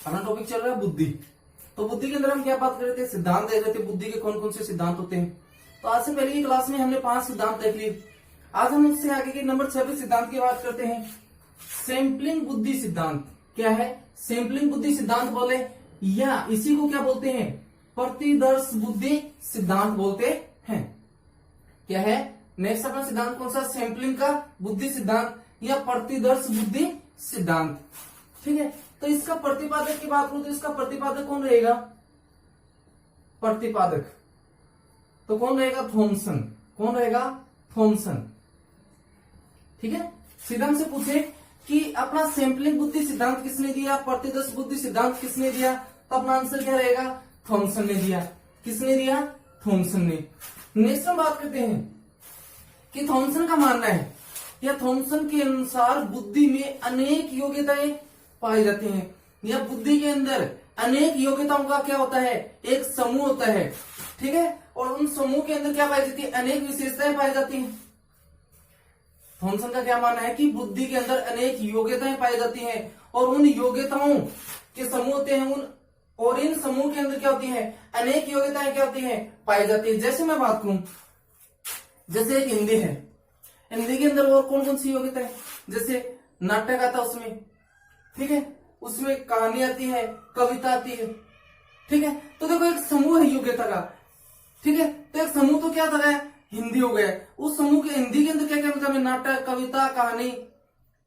अपना टॉपिक चल रहा है बुद्धि। तो बुद्धि के अंदर हम क्या बात कर रहे थे, सिद्धांत देख रहे थे बुद्धि के कौन कौन से सिद्धांत होते हैं। तो आज से पहले की क्लास में हमने 5 सिद्धांत देख लिए। आज हम उससे आगे के नंबर 26 सिद्धांत की बात करते हैं। सैंपलिंग बुद्धि सिद्धांत क्या है, सैंपलिंग बुद्धि सिद्धांत बोले या इसी को क्या बोलते हैं, प्रतिदर्श बुद्धि सिद्धांत बोलते हैं। क्या है नेक्स्ट अपना सिद्धांत कौन सा, सैंपलिंग का बुद्धि सिद्धांत या प्रतिदर्श बुद्धि सिद्धांत। ठीक है, तो इसका प्रतिपादक की बात करूं तो इसका प्रतिपादक कौन रहेगा, प्रतिपादक तो कौन रहेगा, थॉमसन। कौन रहेगा, थॉमसन। ठीक है, सीधा हमसे पूछे कि अपना सैंपलिंग बुद्धि सिद्धांत किसने दिया, प्रतिदर्श बुद्धि सिद्धांत किसने दिया, तो अपना आंसर क्या रहेगा, थॉमसन ने दिया। किसने दिया, थॉमसन ने। नेक्स्ट हम बात करते हैं कि थॉमसन का मानना है या थॉमसन के अनुसार बुद्धि में अनेक योग्यताएं पाई जाती हैं या बुद्धि के अंदर अनेक योग्यताओं का क्या होता है, एक समूह होता है। ठीक है, और उन समूह के अंदर क्या पाई जाती है, अनेक विशेषताएं पाई जाती हैं। थॉमसन का क्या मानना है कि बुद्धि के अंदर अनेक योग्यताएं पाई जाती हैं और उन योग्यताओं के समूह होते हैं, उन और इन समूह के अंदर क्या होती है, अनेक योग्यताएं क्या होती हैं, पाई जाती है। जैसे मैं बात करूं, जैसे एक हिंदी है, हिंदी के अंदर और कौन कौन सी योग्यता है, जैसे नाटक आता है उसमें, ठीक है, उसमें कहानी आती है, कविता आती है। ठीक है, तो देखो एक समूह है योग्यता का। ठीक है, तो एक समूह तो क्या था, हिंदी हो गया। उस समूह के हिंदी के अंदर क्या क्या मिलता है, नाटक, कविता, कहानी,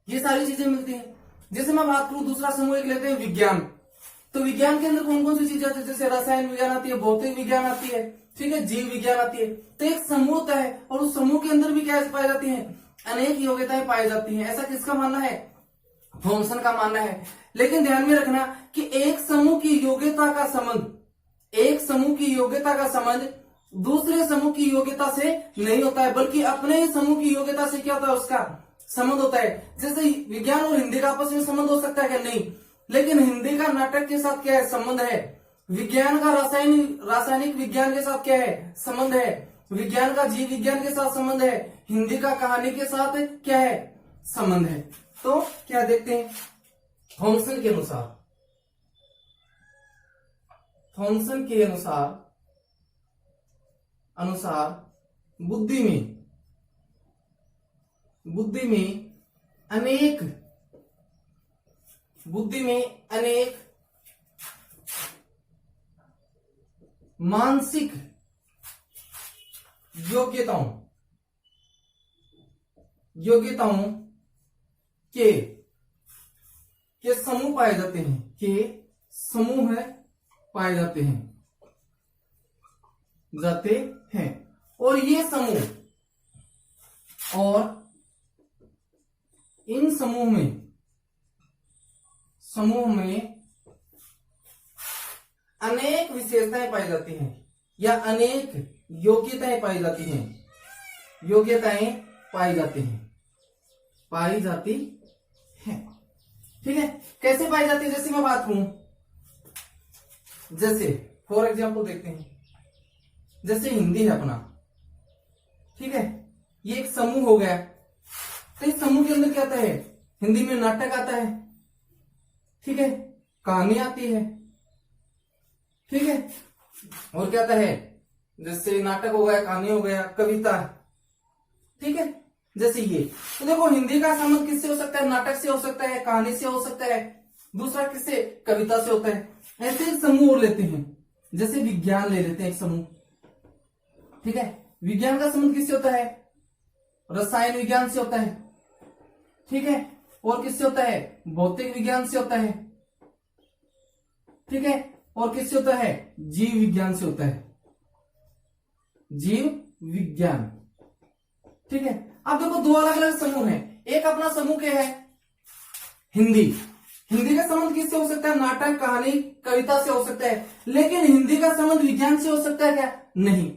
ये सारी चीजें मिलती हैं। जैसे मैं बात करूं दूसरा समूह एक लेते हैं विज्ञान। तो विज्ञान के अंदर कौन कौन सी चीजें आती है, जैसे रसायन विज्ञान आती है, भौतिक विज्ञान आती है, ठीक है, जीव विज्ञान आती है। तो एक समूह होता है और उस समूह के अंदर भी क्या पाई जाती है, अनेक योग्यताएं पाई जाती हैं। ऐसा किसका मानना है, थॉमसन का मानना है। लेकिन ध्यान में रखना कि एक समूह की योग्यता का संबंध, एक समूह की योग्यता का संबंध दूसरे समूह की योग्यता से नहीं होता है, बल्कि अपने ही समूह की योग्यता से क्या होता है, उसका संबंध होता है। जैसे विज्ञान और हिंदी का आपस में संबंध हो सकता है क्या, नहीं, लेकिन हिंदी का नाटक के साथ क्या है, संबंध है। विज्ञान का रासायनिक विज्ञान के साथ क्या है, संबंध है। विज्ञान का जीव विज्ञान के साथ संबंध है। हिंदी का कहानी के साथ क्या है, संबंध है। तो क्या देखते हैं, थॉमसन के अनुसार, थॉमसन के अनुसार बुद्धि में अनेक मानसिक योग्यताओं के समूह पाए जाते हैं, के समूह पाए जाते हैं और ये समूह, और इन समूह में अनेक विशेषताएं पाई जाती हैं या अनेक योग्यताएं पाई जाती हैं, पाई जाती हैं। ठीक है, कैसे पाई जाती है, जैसे मैं बात करूं, जैसे फॉर एग्जाम्पल देखते हैं, जैसे हिंदी है अपना, ठीक है, ये एक समूह हो गया। तो इस समूह के अंदर क्या आता है, हिंदी में नाटक आता है, ठीक है, कहानी आती है, ठीक है, और क्या आता है, जैसे नाटक हो गया, कहानी हो गया, कविता, ठीक है, जैसे ये। तो देखो हिंदी का संबंध किससे हो सकता है, नाटक से हो सकता है, कहानी से हो सकता है, दूसरा किससे, कविता से होता है। ऐसे एक समूह और लेते हैं, जैसे विज्ञान ले लेते हैं एक समूह। ठीक है, विज्ञान का संबंध किससे होता है, रसायन विज्ञान से होता है, ठीक है, और किससे होता है, भौतिक विज्ञान से होता है, ठीक है, और किससे होता है, जीव विज्ञान से होता है, जीव विज्ञान। ठीक है, अब देखो दो अलग अलग समूह हैं। एक अपना समूह क्या है, हिंदी का संबंध किससे हो सकता है, नाटक, कहानी, कविता से हो सकता है। लेकिन हिंदी का संबंध विज्ञान से हो सकता है क्या, नहीं,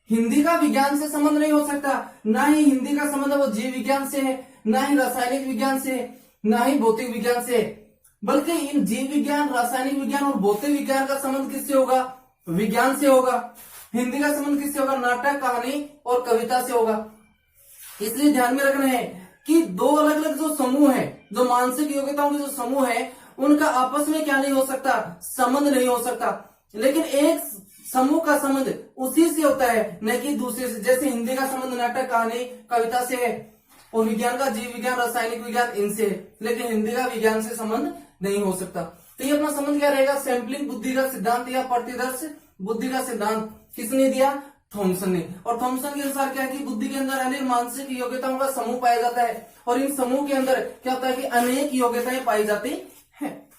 हिंदी का विज्ञान से संबंध नहीं हो सकता। ना ही हिंदी का संबंध वो जीव विज्ञान से है, ना ही रासायनिक विज्ञान से, ना ही भौतिक विज्ञान से, बल्कि इन जीव विज्ञान, रासायनिक विज्ञान और भौतिक विज्ञान का संबंध किससे होगा, विज्ञान से होगा। हिंदी का संबंध किससे होगा, नाटक, कहानी और कविता से होगा। इसलिए ध्यान में रखना है कि दो अलग अलग जो समूह है, जो मानसिक योग्यताओं के जो समूह है, उनका आपस में क्या नहीं हो सकता, संबंध नहीं हो सकता। लेकिन एक समूह का संबंध उसी से होता है, न कि दूसरे से। जैसे हिंदी का संबंध नाटक, कहानी, कविता से है, और विज्ञान का जीव विज्ञान, रासायनिक विज्ञान इनसे है, लेकिन हिंदी का विज्ञान से संबंध नहीं हो सकता। तो ये अपना संबंध क्या रहेगा, सैंपलिंग बुद्धि का सिद्धांत या प्रतिदर्श बुद्धि का सिद्धांत किसने दिया, थॉमसन ने। और थॉमसन के अनुसार क्या है कि बुद्धि के अंदर अनेक मानसिक योग्यताओं का समूह पाया जाता है, और इन समूह के अंदर क्या होता है कि अनेक योग्यताएं पाई जाती हैं।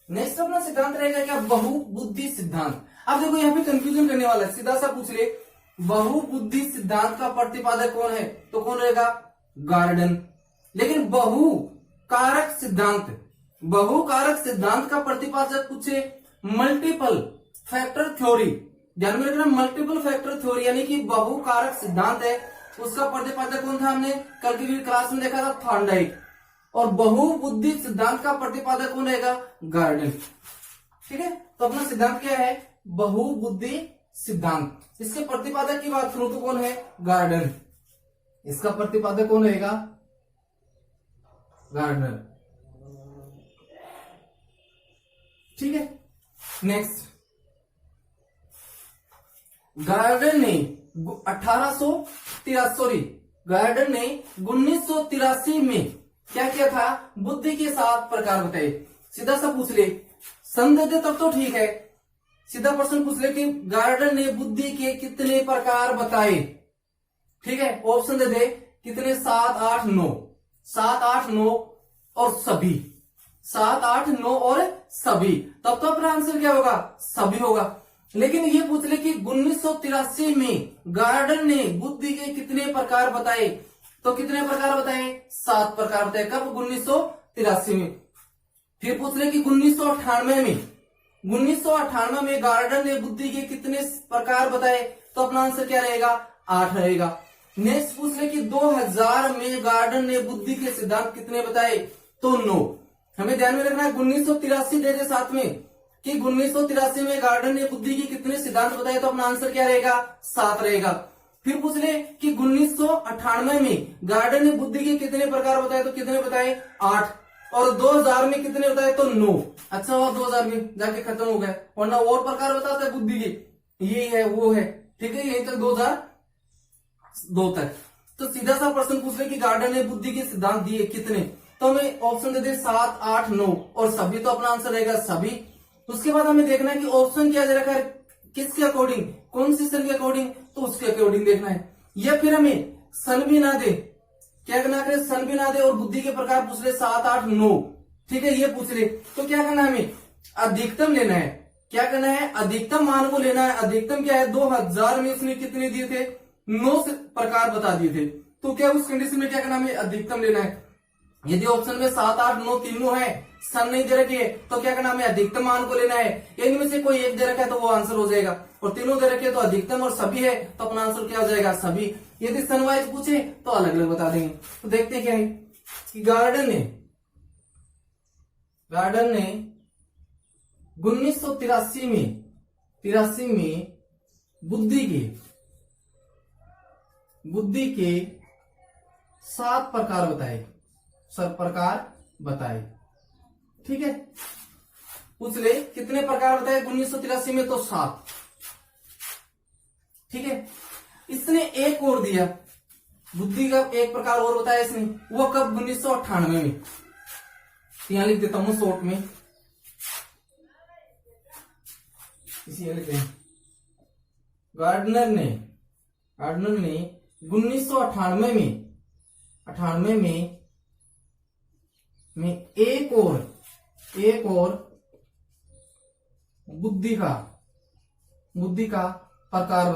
नेक्स्ट अपना सिद्धांत रहेगा क्या, बहुबुद्धि सिद्धांत। अब देखो यहाँ पे कंफ्यूजन करने वाला है, सीधा सा पूछ ले बहुबुद्धि सिद्धांत का प्रतिपादक कौन है, तो कौन रहेगा, गार्डन। लेकिन बहुकारक सिद्धांत का प्रतिपादक पूछे मल्टीपल फैक्टर थ्योरी, ध्यान में रखना, मल्टीपल फैक्टर थ्योरी यानी कि बहुकारक सिद्धांत है, उसका प्रतिपादक कौन था, हमने कल की भी क्लास में देखा था, थॉर्नडाइक। और बहुबुद्धि सिद्धांत का प्रतिपादक कौन रहेगा, गार्डन। ठीक है, तो अपना सिद्धांत क्या है, बहुबुद्धि सिद्धांत। इसके प्रतिपादक की बात करूं तो कौन है, गार्डन। इसका प्रतिपादक कौन रहेगा, गार्डनर। ठीक है, नेक्स्ट, गार्डन ने 1983 में क्या किया था, बुद्धि के 7 प्रकार बताए। सीधा सा पूछ ले, सन दे दे तब तो ठीक है, सीधा प्रश्न पूछ ले कि गार्डन ने बुद्धि के कितने प्रकार बताए। ठीक है, ऑप्शन दे दे कितने, 7, 8, 9, 7, 8, 9 और सभी, 7, 8, 9 और सभी, तब तो अपना आंसर क्या होगा, सभी होगा। लेकिन ये पूछ ले कि 1983 में गार्डन ने बुद्धि के कितने प्रकार बताए, तो कितने प्रकार बताए, 7 प्रकार बताए। कब, 1983 में। फिर पूछ ले कि 1998 में गार्डन ने बुद्धि के कितने प्रकार बताए, तो अपना आंसर क्या रहेगा, 8 रहेगा। नेक्स्ट पूछ ले कि 2000 में गार्डन ने बुद्धि के सिद्धांत कितने बताए, तो 9। हमें ध्यान में रखना है 1983 दे दे साथ में कि 1983 में गार्डन ने बुद्धि के कितने सिद्धांत बताए, तो अपना आंसर क्या रहेगा, 7 रहेगा। फिर पूछ ले कि 1998 में गार्डन ने बुद्धि के कितने प्रकार बताए, तो कितने बताए, 8। और 2000 में कितने बताए, तो 9। अच्छा हुआ 2000 में जाके खत्म हो गया, वरना और प्रकार बताता है बुद्धि के, ये है वो है। ठीक है, यहीं तक 2002 तक। तो सीधा सा प्रश्न पूछ ले कि गार्डन ने बुद्धि के सिद्धांत दिए कितने, तो हमें ऑप्शन दे दे 7, 8, 9 और सभी, तो अपना आंसर रहेगा सभी। उसके बाद हमें देखना है कि ऑप्शन क्या दे रखा है, किसके अकॉर्डिंग, कौन सी सन के अकॉर्डिंग, तो उसके अकॉर्डिंग देखना है। या फिर हमें सन भी ना दे, क्या करना करे, सन भी ना दे और बुद्धि के प्रकार पूछ ले 7, 8, 9। ठीक है, ये पूछ ले, तो क्या करना है, हमें अधिकतम लेना है। क्या करना है, अधिकतम मान को लेना है। अधिकतम क्या है, 2000 में उसने कितने दिए थे, 9 प्रकार बता दिए थे। तो क्या उस कंडीशन में क्या करना, हमें अधिकतम लेना है। यदि ऑप्शन में 7, 8, 9 तीनों है, सन नहीं दे रखी है, तो क्या करना, हमें अधिकतम मान को लेना है। इनमें से कोई एक दे रखा है तो वो आंसर हो जाएगा, और तीनों दे रखे है तो अधिकतम और सभी है, तो अपना आंसर क्या हो जाएगा, सभी। यदि सन वाइज पूछे तो अलग अलग बता देंगे। तो देखते हैं क्या है कि गार्डन ने 1983 में बुद्धि के 7 प्रकार बताए। ठीक है, पूछ ले कितने प्रकार बताए 1983 में, तो 7। ठीक है, इसने एक और दिया, बुद्धि का एक प्रकार और बताया इसने, वो कब, 1998 में। यहां लिख देता हूं शॉर्ट में, इसी लिखते हैं, गार्डनर ने 1998 में एक और बुद्धि का प्रकार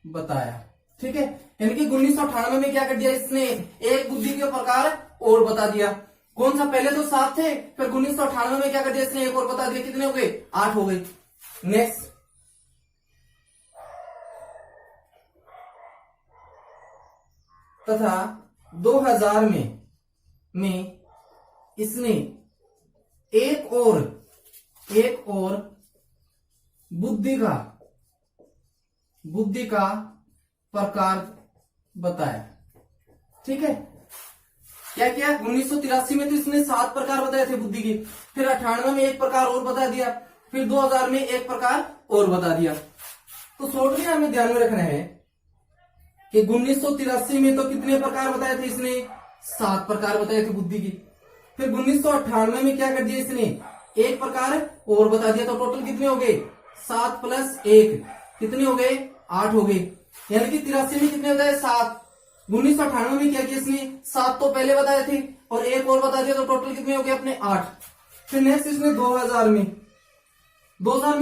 बताया। ठीक है, यानी कि 1998 में क्या कर दिया इसने, एक बुद्धि के प्रकार और बता दिया। कौन सा, पहले तो 7 थे, फिर 1998 में क्या कर दिया इसने, एक और बता दिया। कितने हो गए, 8 हो गए। नेक्स्ट, तथा 2000 में इसने एक और बुद्धि का प्रकार बताया। ठीक है, क्या किया 1983 में तो इसने 7 प्रकार बताए थे बुद्धि के, फिर 98 में एक प्रकार और बता दिया, फिर 2000 में एक प्रकार और बता दिया। तो शॉर्ट में हमें ध्यान में रखना है कि 1983 में तो कितने प्रकार बताए थे इसने, 7 प्रकार बताए थे बुद्धि की। फिर 1998 में क्या कर दिया इसने, एक प्रकार और बता दिया। तो टोटल कितने हो गए, 7 + 1 कितने हो गए, 8 हो गए। यानी कि 83 में कितने बताए, 7। 1998 में क्या किया इसने, 7 तो पहले बताए थे और एक और बता दिया, तो टोटल कितने हो गए अपने 8। फिर नेक्स्ट इसने 2000 में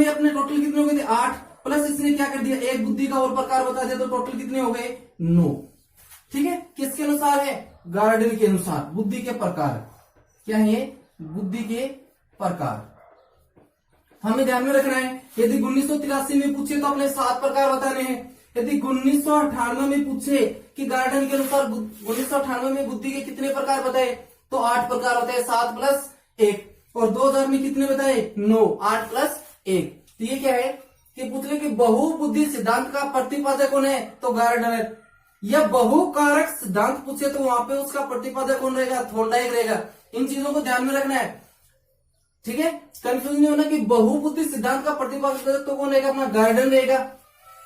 अपने टोटल कितने हो गए थे, 8 प्लस इसने क्या कर दिया, एक बुद्धि का और प्रकार बता दिया, तो टोटल कितने हो गए, 9। ठीक है, किसके अनुसार है, गार्डन के अनुसार। बुद्धि के प्रकार क्या है, बुद्धि के प्रकार हमें ध्यान में रखना है। यदि 1983 में पूछे तो अपने 7 प्रकार बताने हैं। यदि 1998 में पूछे कि गार्डन के अनुसार 1998 में बुद्धि के कितने प्रकार बताए, तो 8 प्रकार बताए, 7 + 1। और 2000 में कितने बताए, 9, 8 + 1। तो ये क्या है कि पूछ कि बहुबुद्धि सिद्धांत का प्रतिपादक कौन है, तो गार्डनर। या बहुकारक सिद्धांत पूछे तो वहां पे उसका प्रतिपादक कौन रहेगा, थॉर्नडाइक रहेगा। इन चीजों को ध्यान में रखना है, ठीक है, कंफ्यूज नहीं होना कि बहुबुद्धि सिद्धांत का प्रतिपादक तो कौन रहेगा, अपना गार्डन रहेगा,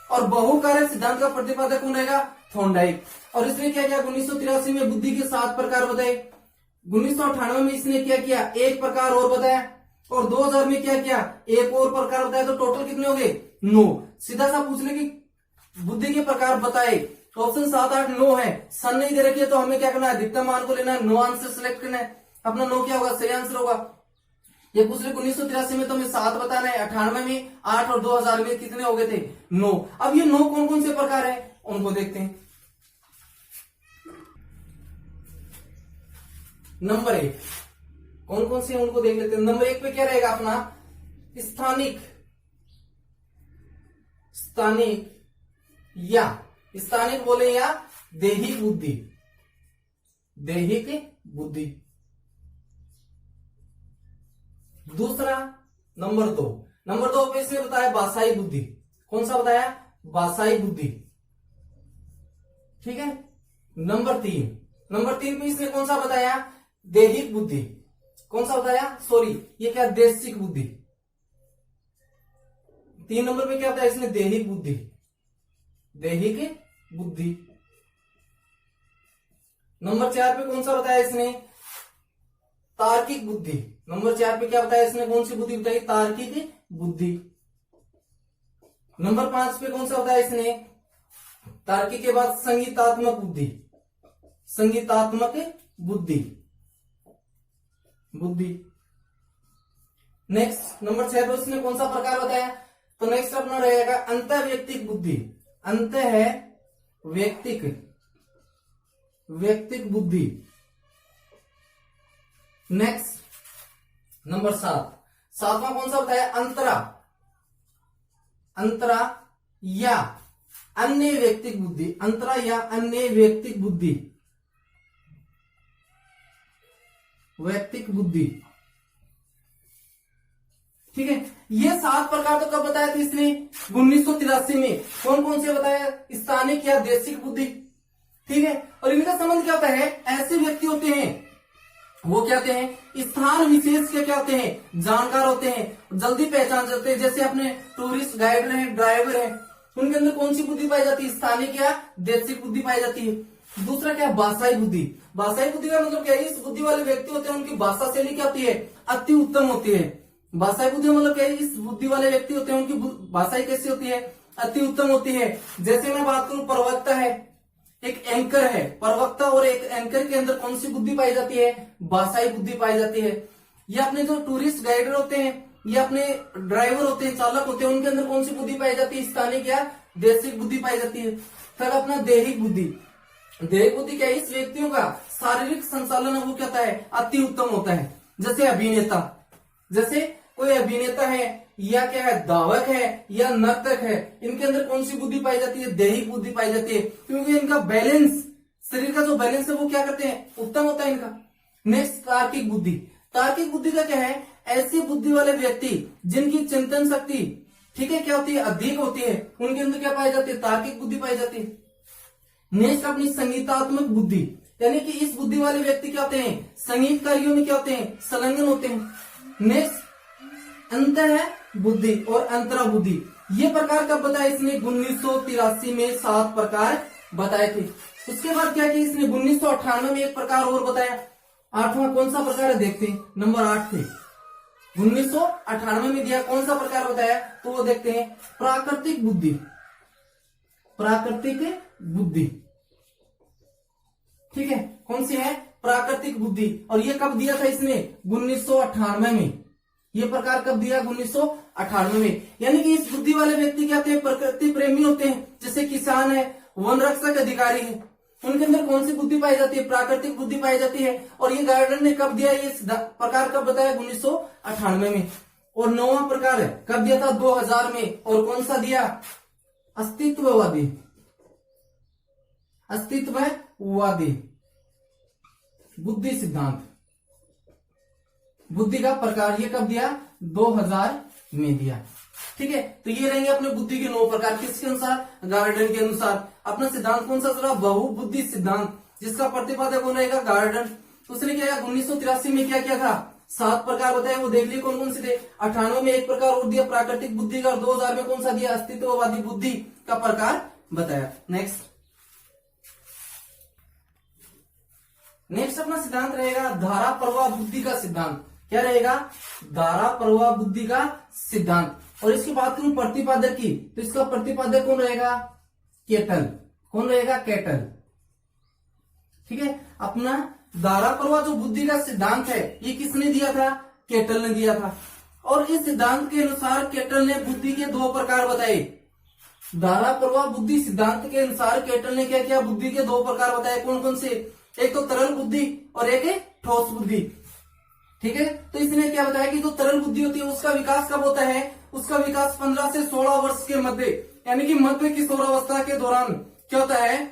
और बहुकारक सिद्धांत का प्रतिपादक कौन रहेगा, थॉर्नडाइक। और इसने क्या किया, 1983 में बुद्धि के 7 प्रकार बताए, 1998 में इसने क्या किया, एक प्रकार और बताया, और 2000 में क्या किया, एक और प्रकार बताया, तो टोटल कितने हो गए, 9। सीधा सा पूछ ले कि बुद्धि के प्रकार बताए, ऑप्शन 7, 8, 9 है, सन नहीं दे रखी है, तो हमें क्या करना है, अधिकतम मान को लेना है, 9 आंसर सिलेक्ट करना है। अपना 9 क्या होगा, सही आंसर होगा। ये पूछ रहे 1983 में तो हमें 7 बताना है, 98 में 8 और 2000 में कितने हो गए थे, 9। अब ये 9 कौन कौन से प्रकार है उनको देखते हैं। नंबर 1 कौन कौन से हैं उनको देख लेते हैं। नंबर 1 पे क्या रहेगा अपना, स्थानिक स्थानिक बोले या दैहिक बुद्धि। दूसरा नंबर 2 पे इसने बताया भाषाई बुद्धि। कौन सा बताया, भाषाई बुद्धि, ठीक है। नंबर 3 पे इसने कौन सा बताया, दैहिक बुद्धि। कौन सा बताया, सॉरी ये क्या, देशिक बुद्धि। 3 नंबर पे क्या बताया इसने, दैहिक बुद्धि। नंबर 4 पे कौन सा बताया इसने, तार्किक बुद्धि। नंबर 4 पे क्या बताया इसने, कौन सी बुद्धि बताई, तार्किक बुद्धि। नंबर 5 पे कौन सा बताया इसने, तार्किक के बाद संगीतात्मक बुद्धि। नेक्स्ट नंबर 6 पे उसने कौन सा प्रकार बताया, तो नेक्स्ट अपना रहेगा अंतःवैयक्तिक बुद्धि। व्यक्तिक बुद्धि। नेक्स्ट नंबर 7वां कौन सा बताया, अंतरा या अन्य व्यक्तिक बुद्धि। ठीक है, ये 7 प्रकार तो कब बताया था इसने, 1983 में। कौन कौन से बताया, स्थानिक या देशिक बुद्धि, ठीक है। और इनका संबंध क्या होता है, ऐसे व्यक्ति होते हैं, वो क्या होते हैं, स्थान विशेष के क्या होते हैं, जानकार होते हैं, जल्दी पहचान जाते हैं। जैसे अपने टूरिस्ट गाइड रहे, ड्राइवर है, उनके अंदर कौन सी बुद्धि पाई जाती है, स्थानिक या देशिक बुद्धि पाई जाती है। दूसरा क्या, भाषाई बुद्धि। भाषाई बुद्धि का मतलब क्या है, इस बुद्धि वाले व्यक्ति होते हैं, उनकी भाषा शैली क्या होती है, अति उत्तम होती है। भाषाई बुद्धि मतलब क्या है, इस बुद्धि वाले व्यक्ति होते हैं, उनकी भाषाई कैसी होती है, अति उत्तम होती है। जैसे मैं बात करूं, प्रवक्ता है, एक एंकर है, प्रवक्ता और एक एंकर के अंदर कौन सी बुद्धि पाई जाती है, भाषाई बुद्धि पाई जाती है। या अपने जो टूरिस्ट गाइडर होते हैं, या अपने ड्राइवर होते हैं, चालक होते हैं, उनके अंदर कौन सी बुद्धि पाई जाती है, स्थानिक या देशिक बुद्धि पाई जाती है। फिर अपना दैहिक बुद्धि। दैहिक बुद्धि क्या है, इस व्यक्तियों का शारीरिक संचालन वो क्या होता है, अति उत्तम होता है। जैसे कोई अभिनेता है, या क्या है, धावक है, या नर्तक है, इनके अंदर कौन सी बुद्धि पाई जाती है, दैहिक बुद्धि पाई जाती है, क्योंकि इनका बैलेंस, शरीर का जो बैलेंस है वो क्या करते हैं, उत्तम होता है इनका। नेक्स्ट तार्किक बुद्धि। तार्किक बुद्धि का क्या है, ऐसी बुद्धि वाले व्यक्ति जिनकी चिंतन शक्ति, ठीक है, क्या होती है, अधिक होती है, उनके अंदर क्या पाई जाती है, तार्किक बुद्धि पाई जाती है। नेक्स्ट अपनी संगीतात्मक बुद्धि। यानी कि इस बुद्धि वाले व्यक्ति क्या होते हैं, संगीत कार्यों में क्या होते हैं, संलग्न होते हैं। नेक्स्ट अंतः बुद्धि और अंतरा बुद्धि, ये प्रकार कब बताया इसने, 1983 में 7 प्रकार बताए थे। उसके बाद क्या किया इसने, 1998 में एक प्रकार और बताया। 8वां कौन सा प्रकार है देखते हैं, नंबर 8 थे, 1998 में दिया, कौन सा प्रकार बताया, तो वो देखते हैं प्राकृतिक बुद्धि। प्राकृतिक बुद्धि, ठीक है, कौन सी है, प्राकृतिक बुद्धि। और ये कब दिया था इसने, 1998 में। ये प्रकार कब दिया, 1998 में। यानी कि इस बुद्धि वाले व्यक्ति क्या होते हैं, प्रकृति प्रेमी होते हैं, जैसे किसान है, वन रक्षक अधिकारी है, उनके अंदर कौन सी बुद्धि पाई जाती है, प्राकृतिक बुद्धि पाई जाती है। और ये गार्डन ने कब दिया, ये प्रकार कब बताया, 1998 में। और 9वां प्रकार है कब दिया था, 2000 में। और कौन सा दिया, अस्तित्ववादी। अस्तित्ववादी बुद्धि सिद्धांत, बुद्धि का प्रकार, ये कब दिया, 2000 में दिया। ठीक है, तो ये रहेंगे अपने बुद्धि के 9 प्रकार। किसके अनुसार, गार्डन के अनुसार। अपना सिद्धांत कौन सा चला, बहुबुद्धि सिद्धांत, जिसका प्रतिपादक कौन रहेगा, गार्डन। उसने क्या 1983 में क्या किया था, 7 प्रकार बताए, वो देख लिए कौन कौन से थे। 98 में एक प्रकार और दिया प्राकृतिक बुद्धि का, और 2000 में कौन सा दिया, अस्तित्ववादी बुद्धि का प्रकार बताया। नेक्स्ट अपना सिद्धांत रहेगा धारा प्रवाह बुद्धि का सिद्धांत। क्या रहेगा, धारा प्रवाह बुद्धि का सिद्धांत। और इसकी बात करूं प्रतिपादक की, तो इसका प्रतिपादक कौन रहेगा, केटल। कौन रहेगा, केटल। ठीक है, अपना धारा प्रवाह जो बुद्धि का सिद्धांत है, ये किसने दिया था, केटल ने दिया था। और इस सिद्धांत के अनुसार केटल ने बुद्धि के 2 प्रकार बताए। धारा प्रवाह बुद्धि सिद्धांत के अनुसार केटल ने क्या किया, बुद्धि के 2 प्रकार बताए। कौन कौन से, एक तो तरल बुद्धि और एक है ठोस बुद्धि। ठीक है, तो इसने क्या बताया कि जो तरल बुद्धि होती है उसका विकास कब होता है, उसका विकास 15 से 16 वर्ष के मध्य, यानी कि मध्य किशोरावस्था के दौरान क्या होता है,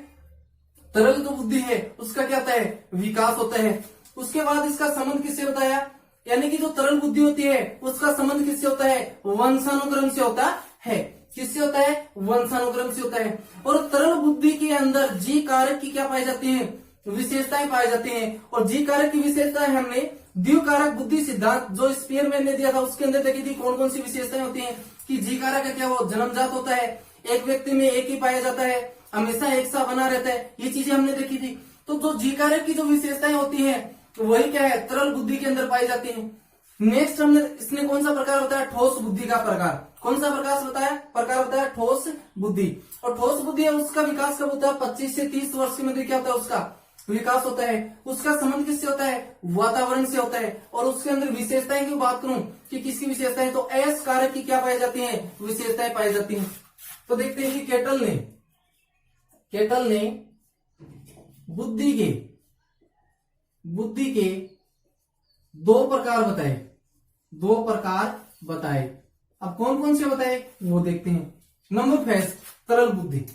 तरल जो बुद्धि है उसका क्या होता है, विकास होता है। उसके बाद इसका संबंध किससे बताया, यानी कि जो तरल बुद्धि होती है उसका संबंध किससे होता है, वंशानुक्रम से होता है। किससे होता है, वंशानुक्रम से होता है। और तरल बुद्धि के अंदर जी कारक की क्या पाई जाती है, विशेषताएं पाई जाती हैं। और जी कारक की विशेषताएं हमने द्विकारक बुद्धि सिद्धांत जो स्पीयरमैन ने दिया था उसके अंदर देखी थी। कौन कौन सी विशेषताएं होती हैं कि जी कारक है क्या, वो जन्मजात होता है, एक व्यक्ति में एक ही पाया जाता है, हमेशा एक सा बना रहता है, ये चीजें हमने देखी थी। तो जो जी कारक की जो विशेषताएं होती है वही क्या है, तरल बुद्धि के अंदर पाई जाती है। नेक्स्ट हमने इसने कौन सा प्रकार बताया, ठोस बुद्धि का प्रकार। कौन सा प्रकार बताया, ठोस बुद्धि। और ठोस बुद्धि है उसका विकास कब होता है, 25 से 30 वर्ष के मध्य क्या होता है, उसका विकास होता है। उसका संबंध किससे होता है, वातावरण से होता है। और उसके अंदर विशेषताएं की बात करूं कि किसकी विशेषताएं, तो एस कारक की क्या पाई जाती है, विशेषताएं पाई जाती हैं। तो देखते हैं कि केटल ने बुद्धि के 2 प्रकार बताए। अब कौन कौन से बताए वो देखते हैं। नंबर फर्स्ट, तरल बुद्धि,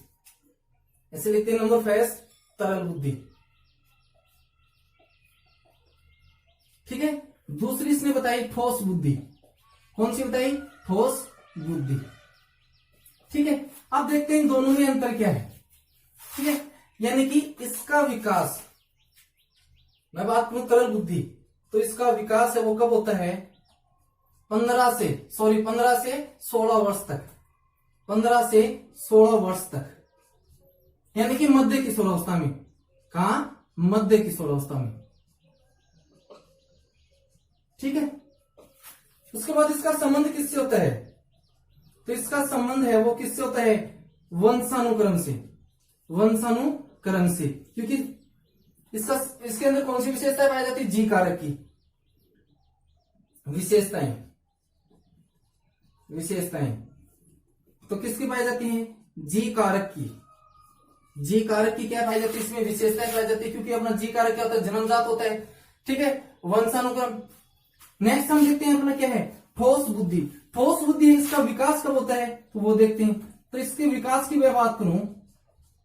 ऐसे लिखते हैं, नंबर फर्स्ट तरल बुद्धि। ठीक है, दूसरी इसने बताई ठोस बुद्धि। कौन सी बताई, ठोस बुद्धि। ठीक है, अब देखते हैं इन दोनों में अंतर क्या है। ठीक है, यानी कि इसका विकास, मैं बात करूं तरल बुद्धि, तो इसका विकास है वो कब होता है, 15 से 16 वर्ष तक। 15 से 16 वर्ष तक, यानी कि मध्य किशोरावस्था में। कहा, मध्य किशोरावस्था में। ठीक है, उसके बाद इसका संबंध किससे होता है, तो इसका संबंध है वो किससे होता है, वंशानुक्रम से। क्योंकि इसके अंदर कौन सी विशेषताएं पाई जाती है, जी कारक की विशेषताएं। तो किसकी पाई जाती हैं, जी कारक की क्या पाई जाती है, इसमें विशेषताएं पाई जाती है। क्योंकि अपना जी कारक क्या होता है, जन्मजात होता है। ठीक है, वंशानुक्रम। नेक्स्ट हम देखते हैं अपना क्या है, ठोस बुद्धि। ठोस बुद्धि इसका विकास कब होता है, तो वो देखते हैं। तो इसके विकास की मैं बात करूं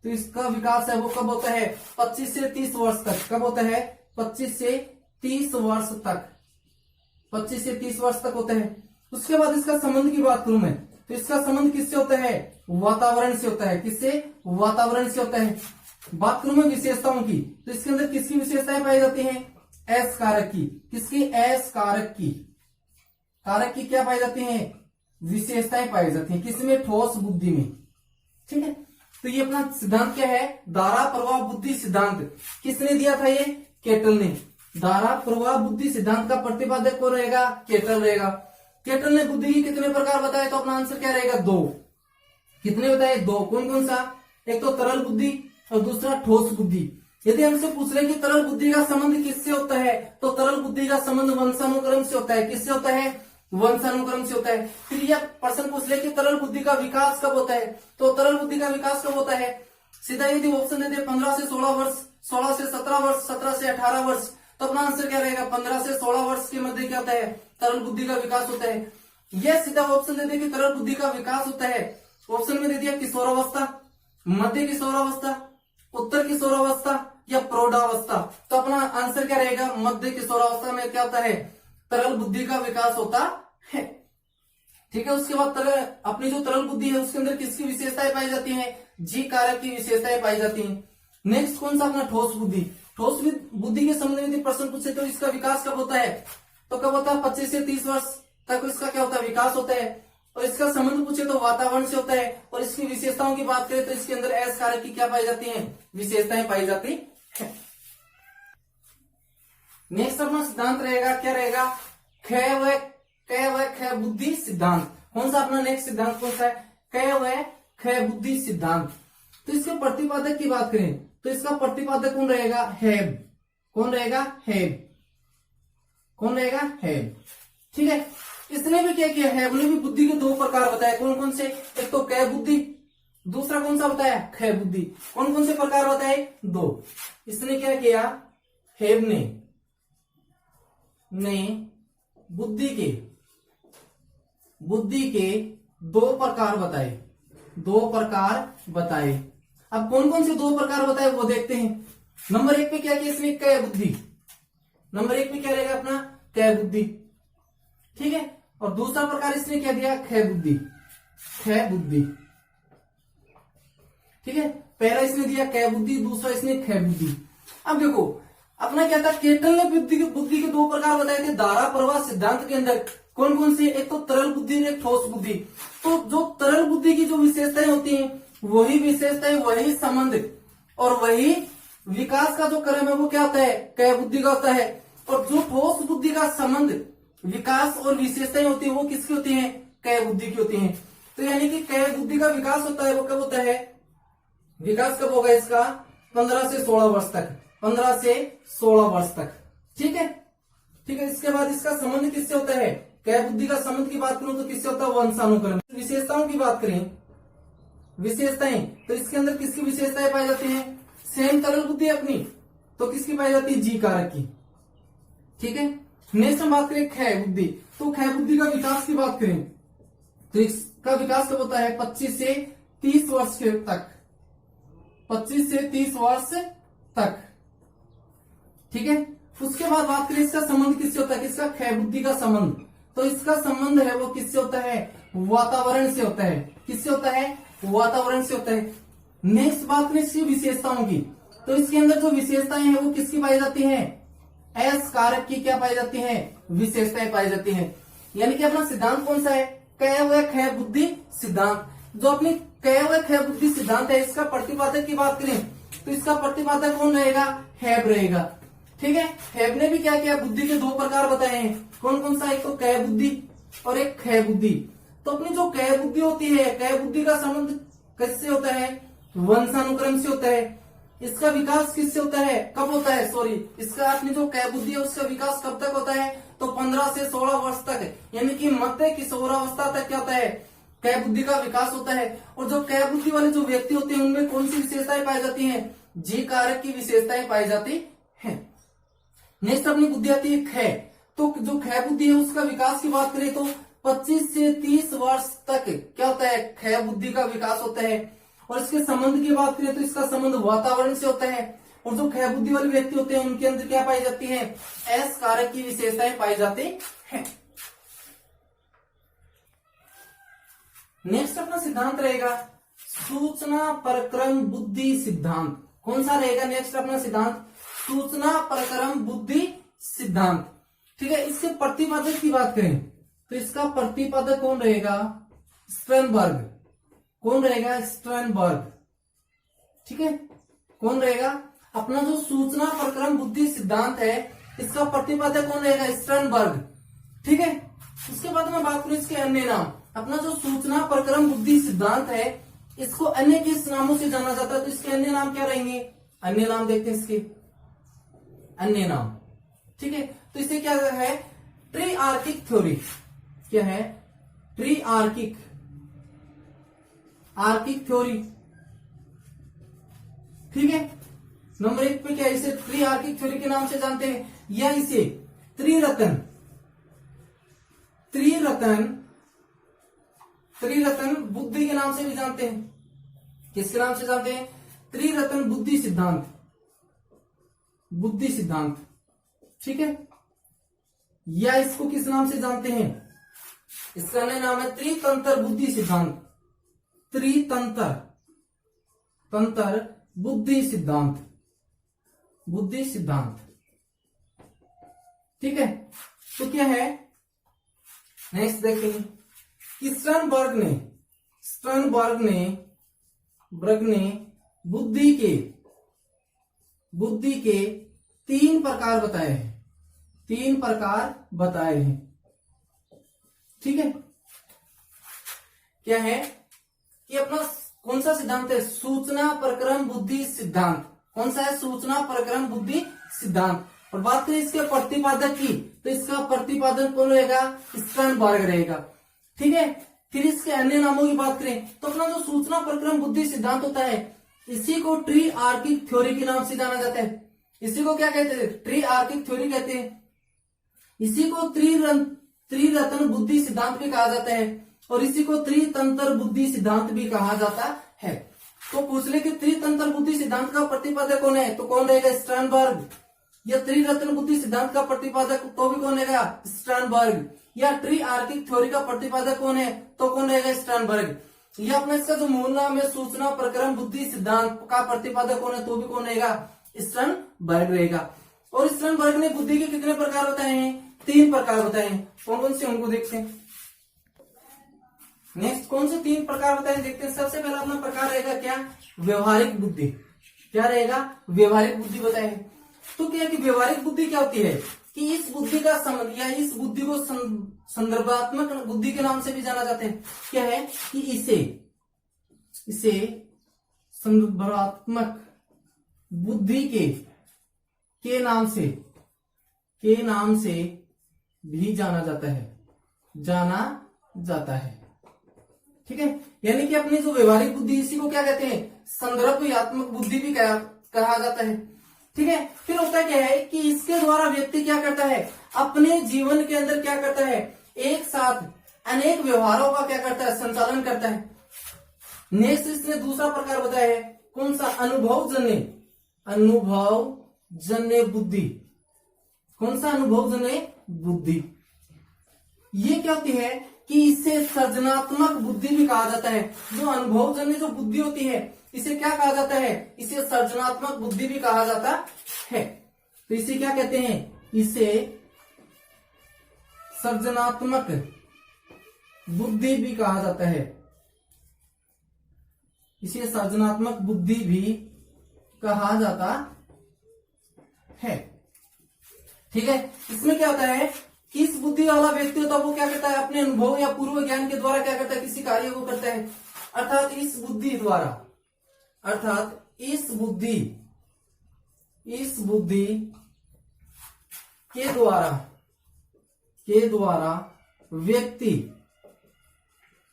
तो इसका विकास है वो कब होता है, 25 से 30 वर्ष तक। कब होता है, 25 से 30 वर्ष तक। 25 से 30 वर्ष तक होता है। उसके बाद इसका संबंध की बात करूं मैं, तो इसका संबंध किससे होता है, वातावरण से होता है। किससे, वातावरण से होता है। बात करूं मैं विशेषताओं की, तो इसके अंदर किसकी विशेषताएं पाई जाती हैं? एस कारक की। किसकी? एस कारक की। कारक की क्या पाई जाती हैं? विशेषताएं पाई जाती हैं। किसमें? ठोस बुद्धि में। ठीक है, तो ये अपना सिद्धांत क्या है? धारा प्रवाह बुद्धि सिद्धांत। किसने दिया था ये? केटल ने। धारा प्रवाह बुद्धि सिद्धांत का प्रतिपादक कौन रहेगा? केटल रहेगा। केटल ने बुद्धि के कितने प्रकार बताए? तो अपना आंसर क्या रहेगा? 2। कितने बताए? 2। कौन कौन सा? एक तो तरल बुद्धि और दूसरा ठोस बुद्धि। यदि हमसे पूछ रहे कि तरल बुद्धि का संबंध किससे होता है, तो तरल बुद्धि का संबंध वंशानुक्रम से होता है। किससे होता है? वंशानुक्रम से होता है। फिर यह प्रश्न पूछ ले कि तरल बुद्धि का विकास कब होता है, तो तरल बुद्धि का विकास कब होता है? सीधा यदि ऑप्शन देते 15 से 16 वर्ष, 16 से 17 वर्ष, 17 से 18 वर्ष, तो अपना आंसर क्या रहेगा? 15 से 16 वर्ष के मध्य क्या होता है? तरल बुद्धि का विकास होता है। यह सीधा ऑप्शन देते कि तरल बुद्धि का विकास होता है। ऑप्शन में दे दिया किशोरावस्था, मध्य किशोरावस्था, उत्तर किशोरावस्था या प्रौढ़ावस्था, तो अपना आंसर क्या रहेगा? मध्य किशोरावस्था में क्या होता है? तरल बुद्धि का विकास होता है। ठीक है, उसके बाद अपनी जो तरल बुद्धि है उसके अंदर किसकी विशेषताएं पाई जाती हैं? जी कारक की विशेषताएं पाई जाती हैं। नेक्स्ट कौन सा? अपना ठोस बुद्धि। ठोस बुद्धि के संबंध में यदि प्रश्न पूछे तो इसका विकास कब होता है? तो कब होता है? 25 से 30 वर्ष तक इसका क्या होता है? विकास होता है। और इसका संबंध पूछे तो वातावरण से होता है। और इसकी विशेषताओं की बात करें तो इसके अंदर एस कारक की क्या पाई जाती है? विशेषताएं पाई जाती है। नेक्स्ट अपना सिद्धांत रहेगा, क्या रहेगा? क व ख बुद्धि सिद्धांत। कौन सा अपना नेक्स्ट सिद्धांत कौन सा है? क व ख बुद्धि सिद्धांत। तो इसके प्रतिपादक की बात करें तो इसका प्रतिपादक कौन रहेगा? हेब। कौन रहेगा? हेब। कौन रहेगा? हेब। ठीक है, इसने भी क्या किया? हेब ने भी बुद्धि के 2 प्रकार बताए। कौन कौन से? एक तो क बुद्धि, दूसरा कौन सा बताया? ख बुद्धि। कौन कौन से प्रकार बताए? 2। इसने क्या किया? हेब ने बुद्धि के 2 प्रकार बताए। 2 प्रकार बताए। अब कौन कौन से 2 प्रकार बताए वो देखते हैं। नंबर 1 पे क्या किया इसने? क बुद्धि। नंबर 1 पे क्या रहेगा अपना? क बुद्धि। ठीक है, और दूसरा प्रकार इसने क्या दिया? ख बुद्धि। ख बुद्धि। ठीक है, पहला इसने दिया क बुद्धि, दूसरा इसने ख बुद्धि। अब देखो अपना क्या था? केटल ने बुद्धि के 2 प्रकार बताए थे धारा प्रवाह सिद्धांत के अंदर। कौन कौन से? एक तो तरल बुद्धि और एक ठोस बुद्धि। तो जो तरल बुद्धि की जो विशेषताएं होती हैं वही विशेषताएं, वही संबंध और वही विकास का जो क्रम है वो क्या होता है? क बुद्धि का होता है। और जो ठोस बुद्धि का संबंध, विकास और विशेषताएं होती है वो किसकी होती हैं? क बुद्धि की होती हैं। तो यानी कि क बुद्धि का विकास होता है वो कब होता है? विकास कब होगा इसका? 15 से 16 वर्ष तक। 15 से 16 वर्ष तक। ठीक है, ठीक है। इसके बाद इसका संबंध किससे होता है? क बुद्धि का संबंध की बात करूं तो किससे होता है? वंशानुक्रम। विशेषताओं की बात करें, विशेषताएं, तो इसके अंदर किसकी विशेषताएं पाई जाती हैं? सेम तरल बुद्धि अपनी, तो किसकी पाई जाती है? जी कारक की। ठीक है, नेक्स्ट हम बात करें ख बुद्धि। तो ख बुद्धि का विकास की बात करें तो इसका विकास कब होता है? 25 से 30 वर्ष के तक। 25 से 30 वर्ष तक। ठीक है, उसके बाद बात करें इसका संबंध किससे होता है? किसका? ख बुद्धि का संबंध। तो इसका संबंध है वो किससे होता है? वातावरण से होता है। किससे होता है? वातावरण से होता है। नेक्स्ट बात करें इसकी विशेषताओं की, तो इसके अंदर जो विशेषताएं हैं वो किसकी पाई जाती हैं? एस कारक की क्या पाई जाती हैं? विशेषताएं पाई जाती हैं। यानी कि अपना सिद्धांत कौन सा है? क व ख बुद्धि सिद्धांत। जो अपनी क व ख बुद्धि सिद्धांत है इसका प्रतिपादक की बात करें तो इसका प्रतिपादक कौन रहेगा? हेब रहेगा। ठीक है, हेब ने भी क्या किया? बुद्धि के 2 प्रकार बताए हैं। कौन कौन सा? एक तो क बुद्धि और एक ख बुद्धि। तो अपनी जो क बुद्धि होती है, क बुद्धि का संबंध किससे होता है? वंशानुक्रम से होता है। इसका विकास किससे होता है? कब होता है? सॉरी, इसका अपनी जो क बुद्धि है उसका विकास कब तक होता है? तो 15 से 16 वर्ष तक, यानी कि मध्य किशोरावस्था तक क्या होता है? क बुद्धि का विकास होता है। और जो क बुद्धि वाले जो व्यक्ति होते हैं उनमें कौन सी विशेषताएं पाई जाती हैं? जी कारक की विशेषताएं पाई जाती है। नेक्स्ट अपनी बुद्धि आती है ख। तो जो ख बुद्धि है उसका विकास की बात करें तो 25 से 30 वर्ष तक क्या होता है? ख बुद्धि का विकास होता है। और इसके संबंध की बात करें तो इसका संबंध वातावरण से होता है। और जो ख बुद्धि वाले व्यक्ति होते हैं उनके अंदर क्या पाई जाती है? एस कारक की विशेषताएं पाई जाती है। नेक्स्ट अपना सिद्धांत रहेगा सूचना परक्रम बुद्धि सिद्धांत। कौन सा रहेगा नेक्स्ट अपना सिद्धांत? सूचना प्रक्रम बुद्धि सिद्धांत। ठीक है, इसके प्रतिपादक की बात करें तो इसका प्रतिपादक कौन रहेगा? स्टर्नबर्ग। कौन रहेगा? स्टर्नबर्ग। ठीक है, कौन रहेगा? अपना जो सूचना प्रक्रम बुद्धि सिद्धांत है इसका प्रतिपादक कौन रहेगा? स्टर्नबर्ग। ठीक है, उसके बाद में बात करूं इसके अन्य नाम। अपना जो सूचना प्रक्रम बुद्धि सिद्धांत है इसको अन्य किस नामों से जाना जाता है? तो इसके अन्य नाम क्या रहेंगे? अन्य नाम देखते हैं इसके अन्य नाम। ठीक है, तो इसे क्या है? ट्रीआर्किक थ्योरी। क्या है? ट्रीआर्किक थ्योरी। ठीक है, नंबर 1 पे क्या इसे ट्रीआर्किक थ्योरी के नाम से जानते हैं, या इसे त्रिरत्न बुद्धि के नाम से भी जानते हैं। किसके नाम से जानते हैं? त्रिरत्न बुद्धि सिद्धांत। ठीक है, या इसको किस नाम से जानते हैं? इसका नया नाम है त्रितंत्र बुद्धि सिद्धांत। तंत्र बुद्धि सिद्धांत। ठीक है, तो क्या है नेक्स्ट देखेंगे कि स्टर्नबर्ग ने बुद्धि के 3 प्रकार बताए हैं। ठीक है, क्या है कि अपना कौन सा सिद्धांत है? सूचना प्रक्रम बुद्धि सिद्धांत। कौन सा है? सूचना प्रक्रम बुद्धि सिद्धांत। और बात करें इसके प्रतिपादक की तो इसका प्रतिपादक कौन रहेगा? स्टर्नबर्ग रहेगा। ठीक है, फिर इसके अन्य नामों की बात करें तो अपना जो सूचना प्रक्रम बुद्धि सिद्धांत होता है इसी को ट्रीआर्किक थ्योरी के नाम से जाना जाता है। इसी को क्या कहते हैं? ट्रीआर्किक थ्योरी कहते हैं। इसी को त्रिरत्न बुद्धि सिद्धांत भी कहा जाता है और इसी को त्रितंत्र बुद्धि सिद्धांत भी कहा जाता है। तो पूछ ले कि त्रितंत्र बुद्धि सिद्धांत का प्रतिपादक कौन है? तो कौन रहेगा? स्टर्नबर्ग। या त्रिरत्न बुद्धि सिद्धांत का प्रतिपादक तो भी कौन रहेगा? स्टर्नबर्ग। या ट्रीआर्किक थ्योरी का प्रतिपादक कौन है? तो कौन रहेगा? स्टर्नबर्ग। या अपना इसका जो मूल नाम है सूचना प्रक्रम बुद्धि सिद्धांत का प्रतिपादक कौन है? तो भी कौन रहेगा? स्टर्नबर्ग रहेगा। और स्टर्नबर्ग ने बुद्धि के कितने प्रकार बताए हैं? 3 प्रकार बताए हैं। कौन कौन से उनको देखते हैं। नेक्स्ट कौन से 3 प्रकार बताए देखते हैं। सबसे पहला अपना प्रकार रहेगा क्या? व्यवहारिक बुद्धि। क्या रहेगा? व्यवहारिक बुद्धि बताए। तो क्या कि व्यवहारिक बुद्धि क्या होती है कि इस बुद्धि का संबंध या इस बुद्धि को संदर्भात्मक बुद्धि के नाम से भी जाना जाता है। क्या है कि इसे संदर्भात्मक बुद्धि के नाम से भी जाना जाता है। ठीक है, यानी कि अपनी जो व्यवहारिक बुद्धि इसी को क्या कहते हैं? संदर्भात्मक बुद्धि भी कहा जाता है। ठीक है, फिर होता क्या है कि इसके द्वारा व्यक्ति क्या करता है? अपने जीवन के अंदर क्या करता है? एक साथ अनेक व्यवहारों का क्या करता है? संचालन करता है। नेक्स्ट इसने दूसरा प्रकार बताया है कौन सा? अनुभवजन्य बुद्धि। कौन सा? अनुभवजन्य बुद्धि। ये क्या होती है कि इसे सृजनात्मक बुद्धि भी कहा जाता है। जो अनुभवजन्य जो बुद्धि होती है इसे क्या कहा जाता है? इसे सृजनात्मक बुद्धि भी कहा जाता है। तो इसे क्या कहते हैं? इसे सृजनात्मक बुद्धि भी कहा जाता है। इसे सृजनात्मक बुद्धि भी कहा जाता है। ठीक है, इसमें क्या होता है कि इस बुद्धि वाला व्यक्ति होता है वो क्या करता है? अपने अनुभव या पूर्व ज्ञान के द्वारा क्या करता है? किसी कार्य को करता है। अर्थात इस बुद्धि के द्वारा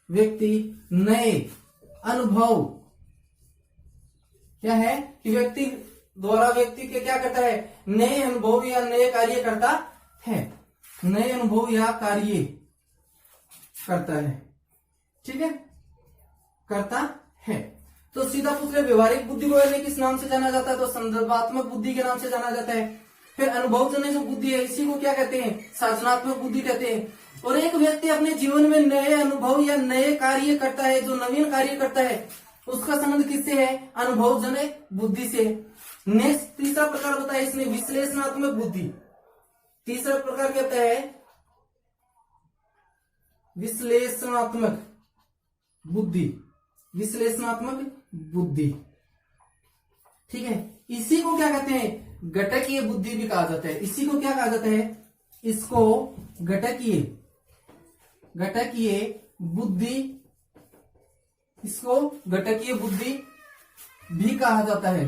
व्यक्ति नए अनुभव क्या है कि व्यक्ति के क्या करता है? नए अनुभव या नए कार्य करता है। नए अनुभव या कार्य करता है। ठीक है, करता है। तो सीधा पूछ रहे व्यवहारिक बुद्धि को किस नाम से जाना जाता है? तो संदर्भात्मक बुद्धि के नाम से जाना जाता है। फिर अनुभवजन्य जो बुद्धि है इसी को क्या कहते हैं? सृजनात्मक बुद्धि कहते हैं। और एक व्यक्ति अपने जीवन में नए अनुभव या नए कार्य करता है, जो नवीन कार्य करता है उसका संबंध किससे है? अनुभवजन्य बुद्धि से। नेक्स्ट तीसरा प्रकार बताया इसने विश्लेषणात्मक बुद्धि। तीसरा प्रकार कहता है विश्लेषणात्मक बुद्धि। विश्लेषणात्मक बुद्धि, ठीक है। इसी को क्या कहते हैं? घटकीय बुद्धि भी कहा जाता है। इसी को क्या कहा जाता है? इसको घटकीय बुद्धि, इसको घटकीय बुद्धि भी कहा जाता है,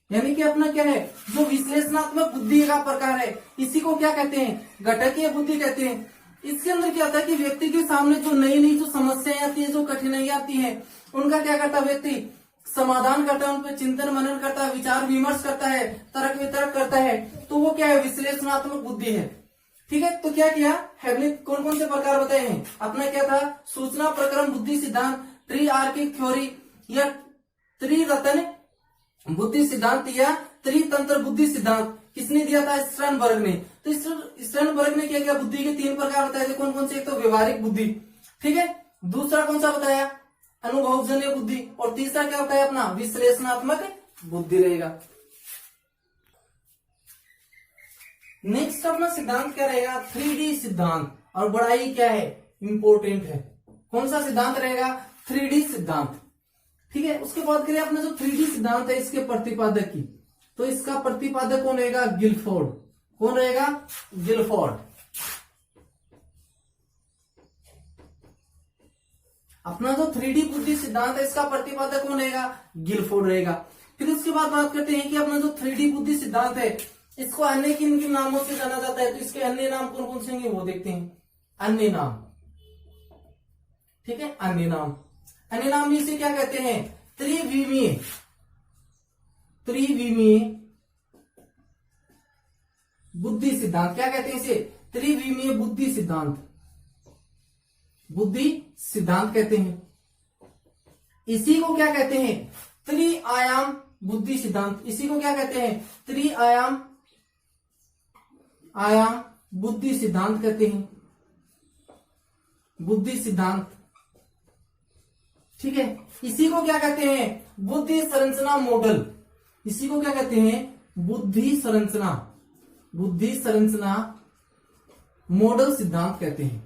यानी कि अपना क्या है, जो विश्लेषणात्मक बुद्धि का प्रकार है, इसी को क्या कहते हैं? घटकीय बुद्धि कहते हैं। इसके अंदर क्या होता है कि व्यक्ति के सामने जो नई जो समस्याएं आती है, जो कठिनाइयां आती है, उनका क्या करता है व्यक्ति? समाधान करता है, उन पर चिंतन मनन करता है, विचार विमर्श करता है, तर्क वितर्क करता है। तो वो क्या है? विश्लेषणात्मक बुद्धि है, ठीक है। तो क्या किया हैवलिन? कौन कौन से प्रकार बताए हैं? अपना क्या था? सूचना प्रक्रम बुद्धि सिद्धांत, ट्री आर्किक थ्योरी या त्रिरत्न बुद्धि सिद्धांत या त्रितंत्र बुद्धि सिद्धांत किसने दिया था? स्टर्नबर्ग ने। तो स्टर्नबर्ग ने क्या किया? बुद्धि के 3 प्रकार बताए थे। कौन कौन से? एक तो व्यवहारिक बुद्धि, ठीक है। दूसरा कौन सा बताया? अनुभवजन्य बुद्धि। और तीसरा क्या बताया अपना? विश्लेषणात्मक बुद्धि रहेगा। नेक्स्ट अपना सिद्धांत क्या रहेगा? 3D सिद्धांत। और बड़ा ही क्या है? इंपॉर्टेंट है। कौन सा सिद्धांत रहेगा? 3D सिद्धांत, ठीक है। उसके बाद करें अपना जो 3D सिद्धांत है इसके प्रतिपादक की। तो इसका प्रतिपादक कौन रहेगा? गिलफोर्ड। कौन रहेगा? गिलफोर्ड। अपना जो 3D बुद्धि सिद्धांत है इसका प्रतिपादक कौन रहेगा? गिलफोर्ड रहेगा। फिर उसके बाद बात करते हैं कि अपना जो 3D बुद्धि सिद्धांत है इसको अन्य किन किन नामों से जाना जाता है। तो इसके अन्य नाम कौन कौन से होंगे वो देखते हैं। अन्य नाम, ठीक है। अन्य नाम में इसे क्या कहते हैं? त्रिविमीय बुद्धि सिद्धांत। क्या कहते हैं इसे? त्रिविमीय बुद्धि सिद्धांत कहते हैं। इसी को क्या कहते हैं? त्रिआयाम बुद्धि सिद्धांत। इसी को क्या कहते हैं? त्रिआयाम बुद्धि सिद्धांत कहते हैं। बुद्धि सिद्धांत, ठीक है। इसी को क्या कहते हैं? बुद्धि संरचना मॉडल। इसी को क्या कहते हैं? बुद्धि संरचना मॉडल सिद्धांत कहते हैं।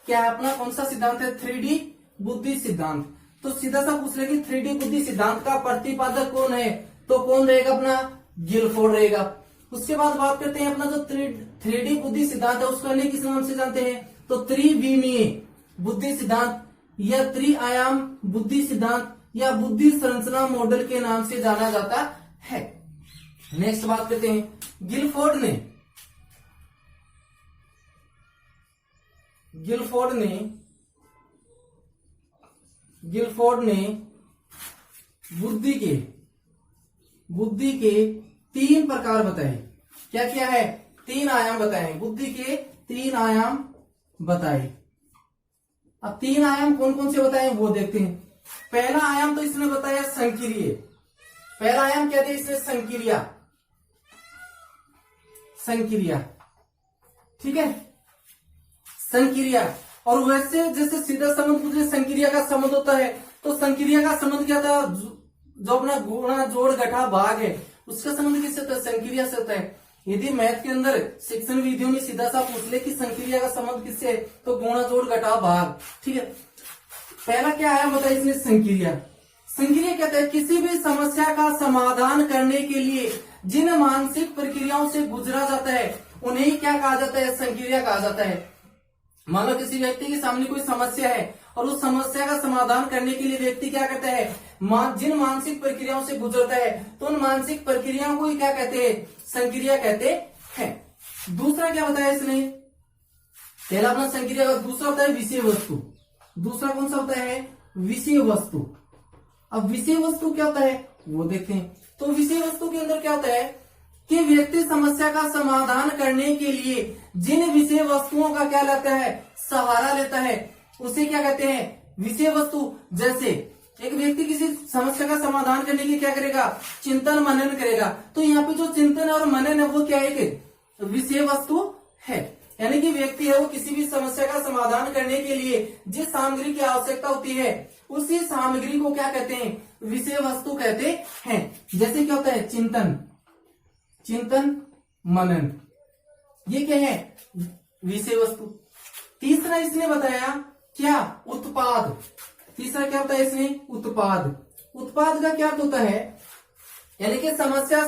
क्या है अपना? कौन सा सिद्धांत है? 3D बुद्धि सिद्धांत। तो सीधा सा पूछ लेगी 3D बुद्धि सिद्धांत का प्रतिपादक कौन है? तो कौन रहेगा? अपना गिलफोर्ड रहेगा। उसके बाद बात करते हैं अपना जो 3D बुद्धि सिद्धांत है उसको अन्य किस नाम से जानते हैं? तो त्रिविमीय बुद्धि सिद्धांत या त्रिआयाम बुद्धि सिद्धांत या बुद्धि संरचना मॉडल के नाम से जाना जाता है। नेक्स्ट बात करते हैं गिलफोर्ड ने बुद्धि के 3 प्रकार बताए। क्या क्या है? 3 आयाम बताए। बुद्धि के 3 आयाम बताए। अब 3 आयाम कौन कौन से बताए वो देखते हैं। पहला आयाम तो इसने बताया संक्रिय। पहला आयाम क्या दिया इसने? संक्रिया, ठीक है। संक्रिया। और वैसे जैसे सीधा संबंध मुझे संक्रिया का संबंध होता है, तो संक्रिया का संबंध क्या था? जो अपना गुणा जोड़ घटा भाग है उसका संबंध किससे होता है? संक्रिया से होता है। यदि मैथ के अंदर शिक्षण विधियों में सीधा सा पूछ ले कि संक्रिया का संबंध किससे है, तो गुणा जोड़ घटा भाग, ठीक है। पहला क्या आया बताइए इसमें? संक्रिया कहता है किसी भी समस्या का समाधान करने के लिए जिन मानसिक प्रक्रियाओं से गुजरा जाता है उन्हें क्या कहा जाता है? संक्रिया कहा जाता है। मान लो किसी व्यक्ति के सामने कोई समस्या है और उस समस्या का समाधान करने के लिए व्यक्ति क्या करता है? जिन मानसिक प्रक्रियाओं से गुजरता है तो उन मानसिक प्रक्रियाओं को ही क्या कहते हैं? संक्रिया कहते हैं। दूसरा क्या बताया इसने? पहला अपना संक्रिया का, दूसरा होता है विषय वस्तु। दूसरा कौन सा होता है? विषय वस्तु। अब विषय वस्तु क्या होता है वो देखते हैं। तो विषय वस्तु के अंदर क्या होता है कि व्यक्ति समस्या का समाधान करने के लिए जिन विषय वस्तुओं का क्या लेता है? सहारा लेता है, उसे क्या कहते हैं? विषय वस्तु। जैसे एक व्यक्ति किसी समस्या का समाधान करने के लिए क्या करेगा? चिंतन मनन करेगा। तो यहाँ पे जो चिंतन और मनन है वो क्या है? एक विषय वस्तु है। यानी कि व्यक्ति है वो किसी भी समस्या का समाधान करने के लिए जिस सामग्री की आवश्यकता होती है उसी सामग्री को क्या कहते हैं, विषय वस्तु कहते हैं। जैसे क्या होता है, चिंतन, चिंतन मनन, ये क्या है, विषय वस्तु। तीसरा इसने बताया क्या, उत्पाद। तीसरा क्या होता है इसमें, उत्पाद। उत्पाद का क्या होता है, यानी कि समस्या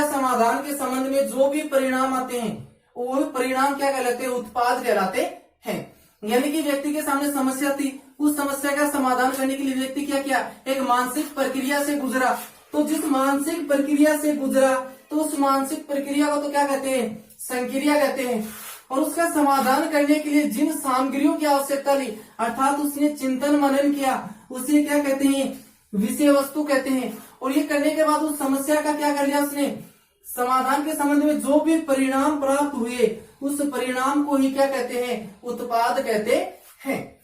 समाधान के संबंध में जो भी परिणाम आते हैं वो परिणाम क्या कहलाते हैं, उत्पाद कहलाते हैं। यानी कि व्यक्ति के सामने समस्या थी, उस समस्या का समाधान करने के लिए व्यक्ति क्या किया, एक मानसिक प्रक्रिया से गुजरा। तो जिस मानसिक प्रक्रिया से गुजरा तो उस मानसिक प्रक्रिया को तो क्या कहते हैं, संक्रिया कहते हैं। और उसका समाधान करने के लिए जिन सामग्रियों की आवश्यकता ली अर्थात उसने चिंतन मनन किया, उसे क्या कहते हैं, विषय वस्तु कहते हैं। और ये करने के बाद उस समस्या का क्या कर लिया उसने, समाधान के संबंध में जो भी परिणाम प्राप्त हुए उस परिणाम को ही क्या कहते हैं, उत्पाद कहते हैं।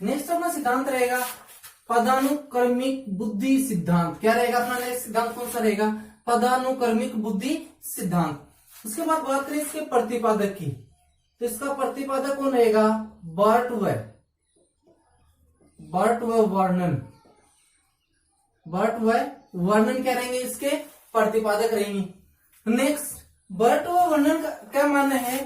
नेक्स्ट अपना सिद्धांत रहेगा पदानुक्रमिक बुद्धि सिद्धांत। क्या रहेगा अपना नेक्स्ट सिद्धांत, कौन सा रहेगा, पदानुक्रमिक बुद्धि सिद्धांत। उसके बाद बात करें इसके प्रतिपादक की, तो इसका प्रतिपादक कौन रहेगा, बर्टवेव वर्णन। बर्टवेव वर्णन क्या रहेंगे, इसके प्रतिपादक रहेंगे। नेक्स्ट बर्टवेव वर्णन का क्या मानना है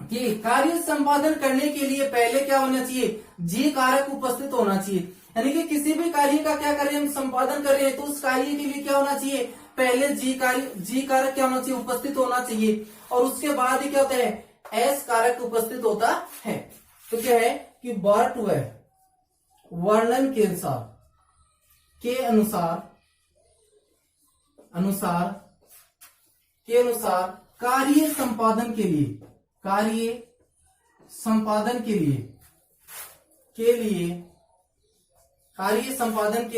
कि कार्य संपादन करने के लिए पहले क्या होना चाहिए, जी कारक उपस्थित होना चाहिए। यानी कि किसी भी कार्य का क्या कार्य हम संपादन कर रहे हैं तो उस कार्य के लिए क्या होना चाहिए, पहले जी कारक क्या होना चाहिए, उपस्थित होना चाहिए। और उसके बाद ही क्या होता है, एस कारक उपस्थित होता है। तो क्या है कि बर्टवेव वर्णन के अनुसार कार्य संपादन के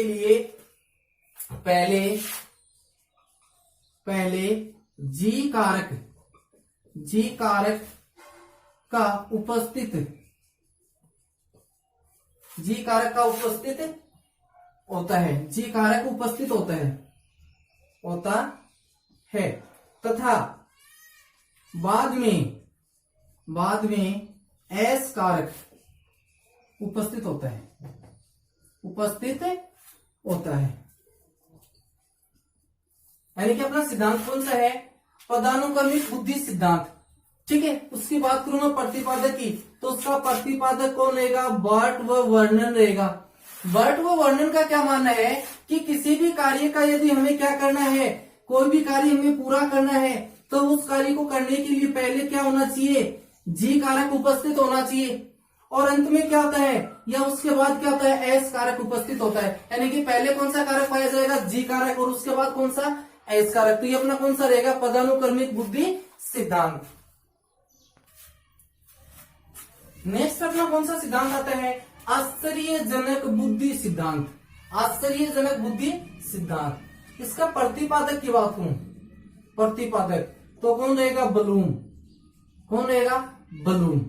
लिए पहले जी कारक का उपस्थित होता है तथा बाद में एस कारक उपस्थित होता है। यानी कि अपना सिद्धांत कौन सा है, पदानुक्रमिक बुद्धि सिद्धांत। ठीक है, उसकी बात करूं मैं प्रतिपादक की, तो उसका प्रतिपादक कौन रहेगा, बर्टवेव वर्णन रहेगा। बर्टवेव वर्णन का क्या मानना है कि किसी भी कार्य का यदि हमें क्या करना है, कोई भी कार्य हमें पूरा करना है तो उस कार्य को करने के लिए पहले क्या होना चाहिए, जी कारक उपस्थित होना चाहिए। और अंत में क्या होता है, या उसके बाद क्या होता है, एस कारक उपस्थित होता है। यानी कि पहले कौन सा कारक पाया जाएगा, जी कारक, और उसके बाद कौन सा, एस कारक। तो ये अपना कौन सा रहेगा, पदानुक्रमिक बुद्धि सिद्धांत। नेक्स्ट अपना कौन सा सिद्धांत आता है, आश्चर्यजनक बुद्धि सिद्धांत। आश्चर्यजनक बुद्धि सिद्धांत। इसका प्रतिपादक की बात करूं, प्रतिपादक तो कौन रहेगा, ब्लूम। कौन रहेगा, ब्लूम।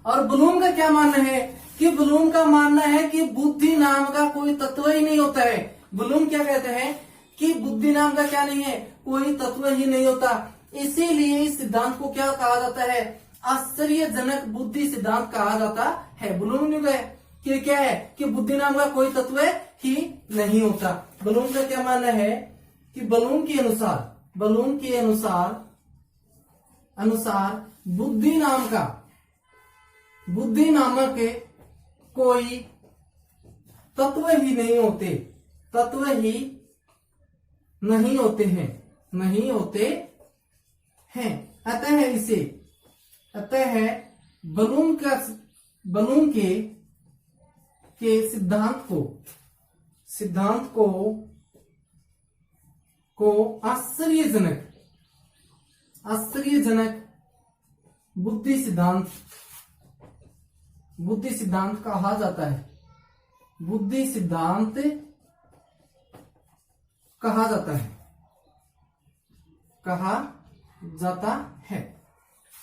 और ब्लूम का क्या मानना है कि ब्लूम का मानना है कि बुद्धि नाम का कोई तत्व ही नहीं होता है। ब्लूम क्या कहते हैं कि बुद्धि नाम का क्या नहीं है, कोई तत्व ही नहीं होता। इसीलिए इस सिद्धांत को क्या कहा जाता है, आश्चर्यजनक बुद्धि सिद्धांत कहा जाता है। ब्लूम ने कहा कि क्या है कि बुद्धि नाम का कोई तत्व ही नहीं होता। ब्लूम का क्या मानना है कि ब्लूम के अनुसार बुद्धि नामक कोई तत्व ही नहीं होते हैं। अतः ब्लूम के सिद्धांत को आश्चर्यजनक बुद्धि सिद्धांत कहा जाता है। बुद्धि सिद्धांत कहा जाता है।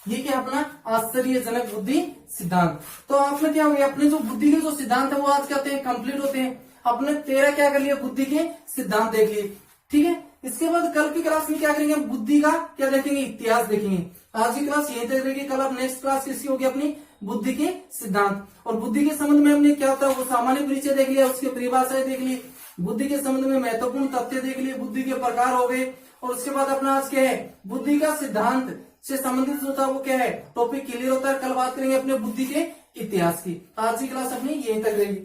ये क्या अपना आश्चर्यजनक बुद्धि सिद्धांत। तो आपने क्या हो गया, अपने जो बुद्धि के जो सिद्धांत है वो आज क्या होते हैं, कंप्लीट होते हैं। अपने 13 क्या कर लिया, बुद्धि के सिद्धांत देख लिए। ठीक है। इसके बाद कल की क्लास में क्या करेंगे, हम बुद्धि का क्या देखेंगे, इतिहास देखेंगे। आज की क्लास यहीं तक रहेगी। कल अब नेक्स्ट क्लास किसकी होगी, अपनी बुद्धि के सिद्धांत। और बुद्धि के संबंध में हमने क्या होता है वो सामान्य परिचय देख लिया, उसकी परिभाषाएं देख ली, बुद्धि के संबंध में महत्वपूर्ण तथ्य देख लिए, बुद्धि के प्रकार हो गए। और उसके बाद अपना आज क्या है, बुद्धि का सिद्धांत से संबंधित होता है वो क्या है, टॉपिक क्लियर होता है। कल बात करेंगे अपने बुद्धि के इतिहास की। आज की क्लास अपनी यहीं तक रहेगी।